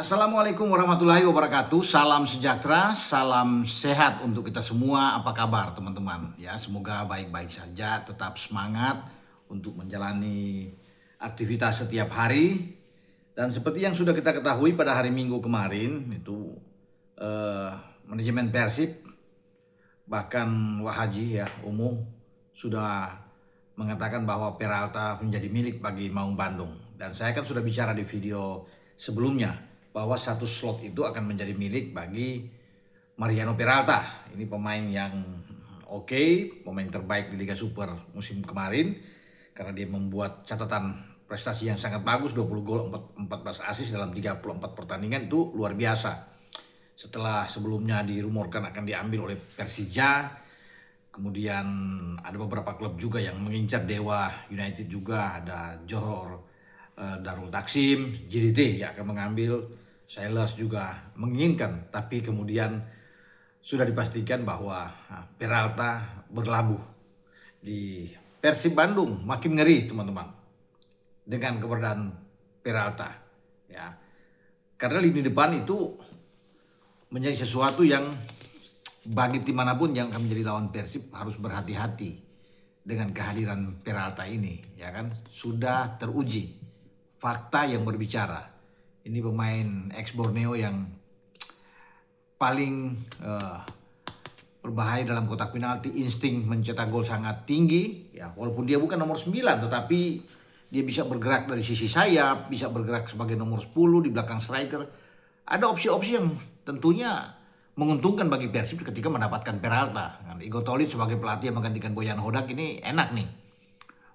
Assalamualaikum warahmatullahi wabarakatuh. Salam sejahtera, salam sehat untuk kita semua. Apa kabar teman-teman? Ya, semoga baik-baik saja, tetap semangat untuk menjalani aktivitas setiap hari. Dan seperti yang sudah kita ketahui pada hari Minggu kemarin itu eh, manajemen Persib bahkan Wahaji ya umum sudah mengatakan bahwa Peralta menjadi milik bagi Maung Bandung. Dan saya kan sudah bicara di video sebelumnya bahwa satu slot itu akan menjadi milik bagi Mariano Peralta. Ini pemain yang oke, pemain terbaik di Liga Super musim kemarin karena dia membuat catatan prestasi yang sangat bagus, 20 gol, 14 assist dalam 34 pertandingan, itu luar biasa. Setelah sebelumnya dirumorkan akan diambil oleh Persija, kemudian ada beberapa klub juga yang mengincar, Dewa United juga, ada Johor Darul Taksim, JDT yang akan mengambil, Sailors juga menginginkan, tapi kemudian sudah dipastikan bahwa Peralta berlabuh di Persib Bandung. Makin ngeri teman-teman dengan keberadaan Peralta ya, karena lini depan itu menjadi sesuatu yang bagi tim manapun yang akan menjadi lawan Persib harus berhati-hati dengan kehadiran Peralta ini, ya kan? Sudah teruji, fakta yang berbicara. Ini pemain ex Borneo yang paling berbahaya dalam kotak penalti, insting mencetak gol sangat tinggi, ya walaupun dia bukan nomor 9 tetapi dia bisa bergerak dari sisi sayap, bisa bergerak sebagai nomor 10 di belakang striker. Ada opsi-opsi yang tentunya menguntungkan bagi Persib ketika mendapatkan Peralta. Igor Tolit sebagai pelatih yang menggantikan Boyan Hodak ini enak nih.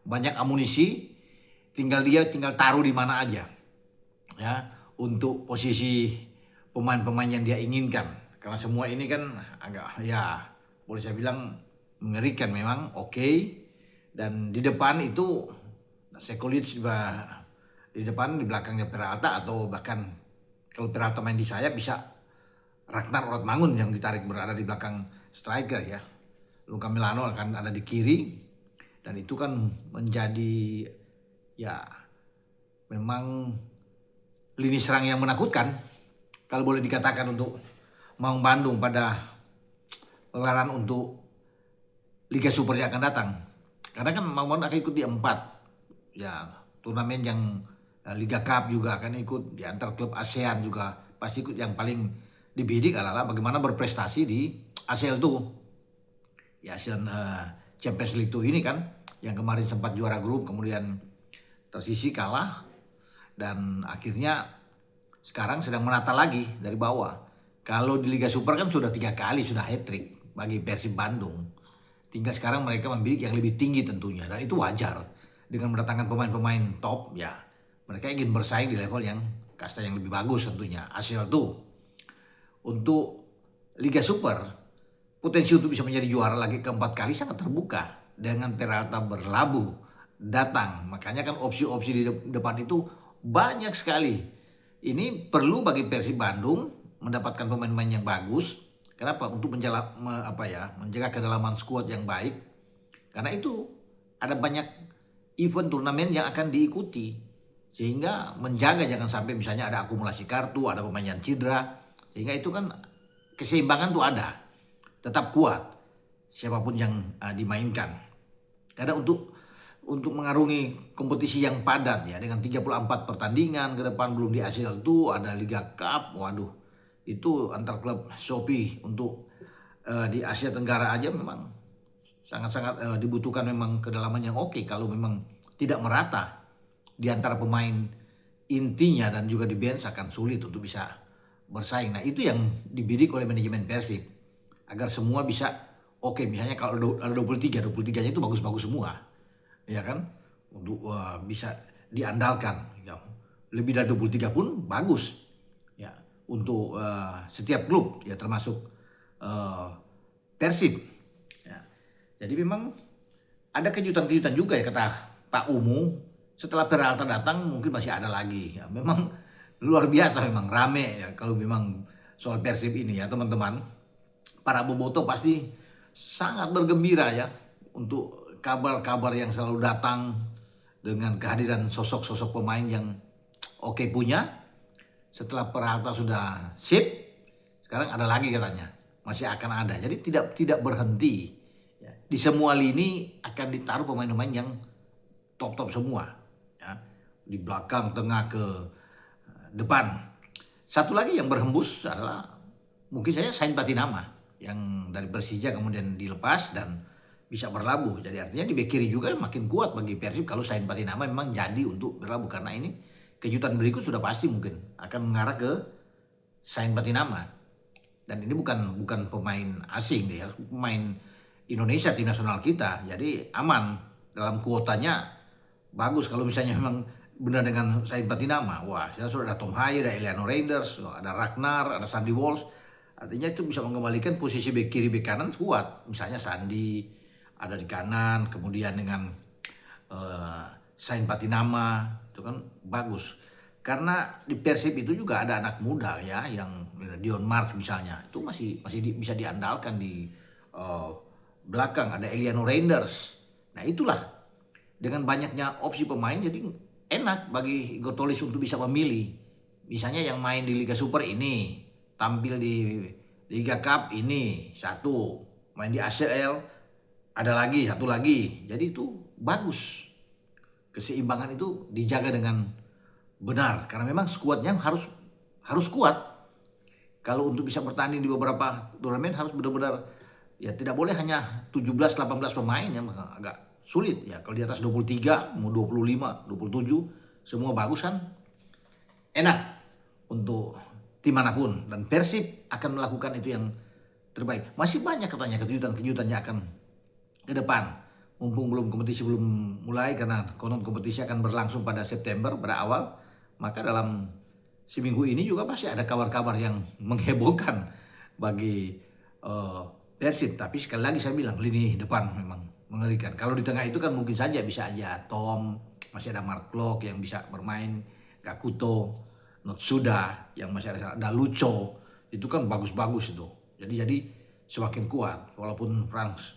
Banyak amunisi, tinggal taruh di mana aja. Ya, untuk posisi pemain-pemain yang dia inginkan. Karena semua ini kan agak ya boleh saya bilang mengerikan memang, oke. Dan di depan itu Sekulic di depan, di belakangnya Peralta, atau bahkan kalau Peralta main di sayap bisa Ragnar Orotmangun yang ditarik berada di belakang striker ya. Luka Milano akan ada di kiri, dan itu kan menjadi ya memang lini serang yang menakutkan kalau boleh dikatakan untuk Maung Bandung pada pegelaran untuk Liga Super yang akan datang. Karena kan Maung Bandung akan ikut di 4 ya turnamen yang Liga Cup juga akan ikut, di antar klub ASEAN juga pasti ikut. Yang paling dibidik adalah bagaimana berprestasi di ASEAN tuh. Ya ASEAN Champions League tuh ini kan yang kemarin sempat juara grup kemudian tersisi kalah, dan akhirnya sekarang sedang menata lagi dari bawah. Kalau di Liga Super kan sudah 3 kali sudah hat-trick bagi Persib Bandung. Tinggal sekarang mereka membidik yang lebih tinggi tentunya, dan itu wajar. Dengan mendatangkan pemain-pemain top ya, mereka ingin bersaing di level yang kasta yang lebih bagus tentunya. ASEAN tuh untuk Liga Super potensi untuk bisa menjadi juara lagi keempat kali sangat terbuka dengan Peralta berlabuh datang. Makanya kan opsi-opsi di depan itu banyak sekali. Ini perlu bagi Persib Bandung mendapatkan pemain-pemain yang bagus. Kenapa? Untuk menjaga kedalaman skuad yang baik. Karena itu ada banyak event turnamen yang akan diikuti, sehingga menjaga jangan sampai misalnya ada akumulasi kartu, ada pemain yang cedera, sehingga itu kan keseimbangan tuh ada, tetap kuat siapapun yang dimainkan. Karena untuk mengarungi kompetisi yang padat ya dengan 34 pertandingan ke depan, belum di ASEAN tuh ada Liga Cup, waduh itu antar klub Shopee untuk di Asia Tenggara aja memang sangat-sangat dibutuhkan memang kedalaman yang oke. Kalau memang tidak merata di antara pemain intinya dan juga di bench akan sulit untuk bisa bersaing. Nah itu yang dibidik oleh manajemen Persib agar semua bisa oke. Misalnya kalau ada 23-nya itu bagus-bagus semua, ya kan, untuk bisa diandalkan ya. Lebih dari 23 pun bagus ya untuk setiap klub ya, termasuk Persib ya. Jadi memang ada kejutan-kejutan juga ya, kata Pak Umu, setelah Peralta datang mungkin masih ada lagi ya. Memang luar biasa, memang rame ya kalau memang soal Persib ini ya teman-teman. Para boboto pasti sangat bergembira ya untuk kabar-kabar yang selalu datang dengan kehadiran sosok-sosok pemain yang oke punya, setelah Peralta sudah sip, sekarang ada lagi katanya, masih akan ada. Jadi tidak berhenti. Ya. Di semua lini akan ditaruh pemain-pemain yang top semua. Ya. Di belakang, tengah, ke depan. Satu lagi yang berhembus adalah mungkin saya Sain Patinama yang dari Persija kemudian dilepas dan bisa berlabuh. Jadi artinya di bek kiri juga makin kuat bagi Persib kalau Sain Patinama memang jadi untuk berlabuh, karena ini kejutan berikut sudah pasti mungkin akan mengarah ke Sain Patinama. Dan ini bukan pemain asing dia, pemain Indonesia, tim nasional kita. Jadi aman dalam kuotanya, bagus kalau misalnya memang benar dengan Sain Patinama. Wah, saya sudah ada Tom Haye, ada Eliano Reinders, ada Ragnar, ada Sandy Walsh. Artinya itu bisa mengembalikan posisi bek kiri, bek kanan kuat. Misalnya Sandi ada di kanan, kemudian dengan Sain Patinama, itu kan bagus. Karena di Persib itu juga ada anak muda ya, yang Dion Marks misalnya, itu masih bisa diandalkan di belakang. Ada Eliano Reinders. Nah itulah, dengan banyaknya opsi pemain jadi enak bagi Igor Tolis untuk bisa memilih. Misalnya yang main di Liga Super ini, tampil di Liga Cup ini satu, main di ACL ada lagi satu lagi. Jadi itu bagus. Keseimbangan itu dijaga dengan benar, karena memang skuadnya harus kuat. Kalau untuk bisa bertanding di beberapa turnamen harus benar-benar, ya tidak boleh hanya 17-18 pemain, yang agak sulit ya. Kalau di atas 23, mau 25, 27 semua bagus kan, enak untuk tim manapun. Dan Persib akan melakukan itu yang terbaik. Masih banyak katanya kejutan-kejutan yang akan ke depan. Mumpung kompetisi belum mulai, karena konon kompetisi akan berlangsung pada September pada awal. Maka dalam seminggu ini juga pasti ada kabar-kabar yang menghebohkan bagi Persib. Tapi sekali lagi saya bilang, lini depan memang mengerikan. Kalau di tengah itu kan mungkin saja bisa aja Tom, masih ada Mark Klok yang bisa bermain, Gakuto, Notsuda yang masih ada Lucho, itu kan bagus-bagus itu. Jadi semakin kuat. Walaupun Frans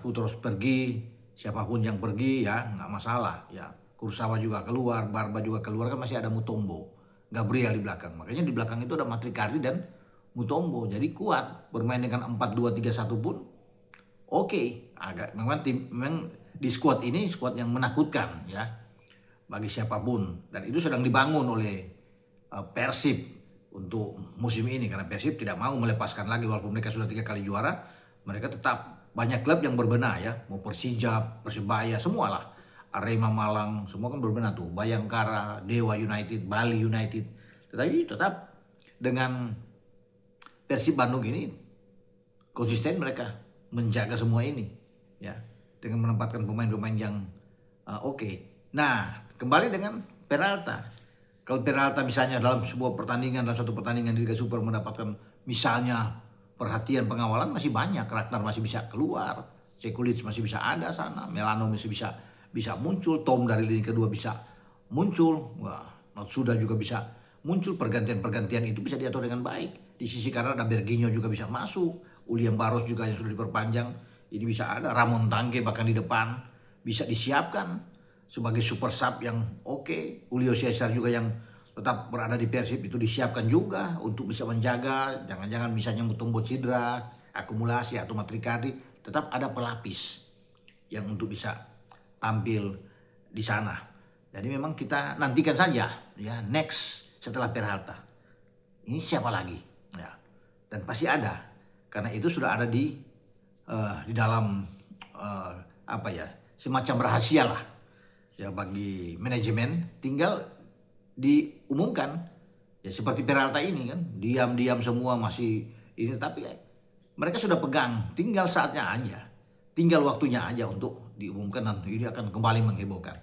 Putros pergi, siapapun yang pergi ya nggak masalah ya. Kursawa juga keluar, Barba juga keluar, kan masih ada Mutombo, Gabriel di belakang. Makanya di belakang itu ada Matrikardi dan Mutombo. Jadi kuat, bermain dengan 4-2-3-1 pun oke. Agak memang di squad ini squad yang menakutkan ya bagi siapapun, dan itu sedang dibangun oleh Persib untuk musim ini, karena Persib tidak mau melepaskan lagi. Walaupun mereka sudah 3 kali juara, mereka tetap banyak klub yang berbenah ya, mau Persija, Persebaya, semualah, Arema Malang, semua kan berbenah tuh, Bayangkara, Dewa United, Bali United. Tetapi tetap dengan Persib Bandung ini konsisten mereka menjaga semua ini ya, dengan menempatkan pemain-pemain yang oke. Nah, kembali dengan Peralta. Kalau Peralta misalnya dalam sebuah pertandingan, dalam satu pertandingan di Liga Super mendapatkan misalnya perhatian pengawalan, masih banyak. Ragnar masih bisa keluar, Sekulic masih bisa ada sana, Melano masih bisa muncul, Tom dari lini kedua bisa muncul, Notsuda juga bisa muncul. Pergantian itu bisa diatur dengan baik. Di sisi kanan ada Berginho juga bisa masuk, William Barros juga yang sudah diperpanjang ini bisa ada, Ramon Tangke bahkan di depan bisa disiapkan sebagai super sub yang oke. Julio Cesar juga yang tetap berada di Persib itu disiapkan juga untuk bisa menjaga, jangan-jangan misalnya Mutombo cedera, akumulasi atau Matrikardi, tetap ada pelapis yang untuk bisa tampil di sana. Jadi memang kita nantikan saja ya, next setelah Peralta ini siapa lagi ya, dan pasti ada, karena itu sudah ada di dalam apa ya, semacam rahasia lah ya bagi manajemen. Tinggal diumumkan ya, seperti Peralta ini kan diam-diam semua masih ini, tapi mereka sudah pegang, tinggal saatnya aja, tinggal waktunya aja untuk diumumkan, dan ini akan kembali menghebohkan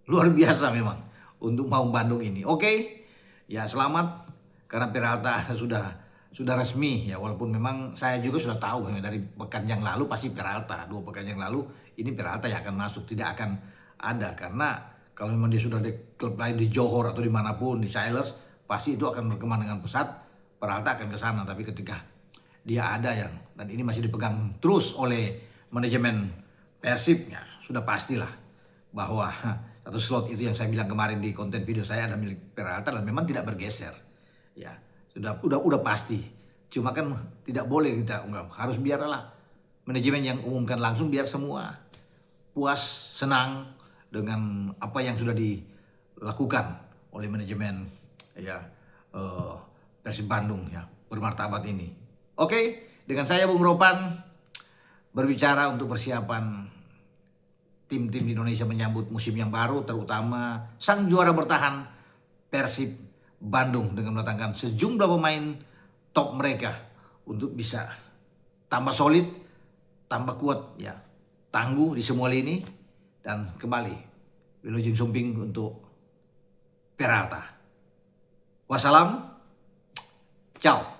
luar biasa memang untuk Maung Bandung ini. Oke ya, selamat karena Peralta sudah resmi ya, walaupun memang saya juga sudah tahu dari pekan yang lalu pasti Peralta, 2 pekan yang lalu ini Peralta yang akan masuk, tidak akan ada. Karena kalau memang dia sudah di klub lain di Johor atau dimanapun, di Sailors, pasti itu akan berkembang dengan pesat, Peralta akan ke sana. Tapi ketika dia ada yang, dan ini masih dipegang terus oleh manajemen Persib, ya sudah pastilah bahwa satu slot itu yang saya bilang kemarin di konten video saya ada milik Peralta dan memang tidak bergeser. Ya, udah pasti. Cuma kan tidak boleh kita ungkap. Harus biarlah manajemen yang umumkan langsung biar semua puas, senang dengan apa yang sudah dilakukan oleh manajemen ya Persib Bandung ya bermartabat ini. Oke, dengan saya Bung Ropan berbicara untuk persiapan tim-tim di Indonesia menyambut musim yang baru, terutama sang juara bertahan Persib Bandung dengan mendatangkan sejumlah pemain top mereka untuk bisa tambah solid, tambah kuat ya, tangguh di semua lini dan kembali Wilujeng Sumping untuk Peralta. Wassalam, ciao.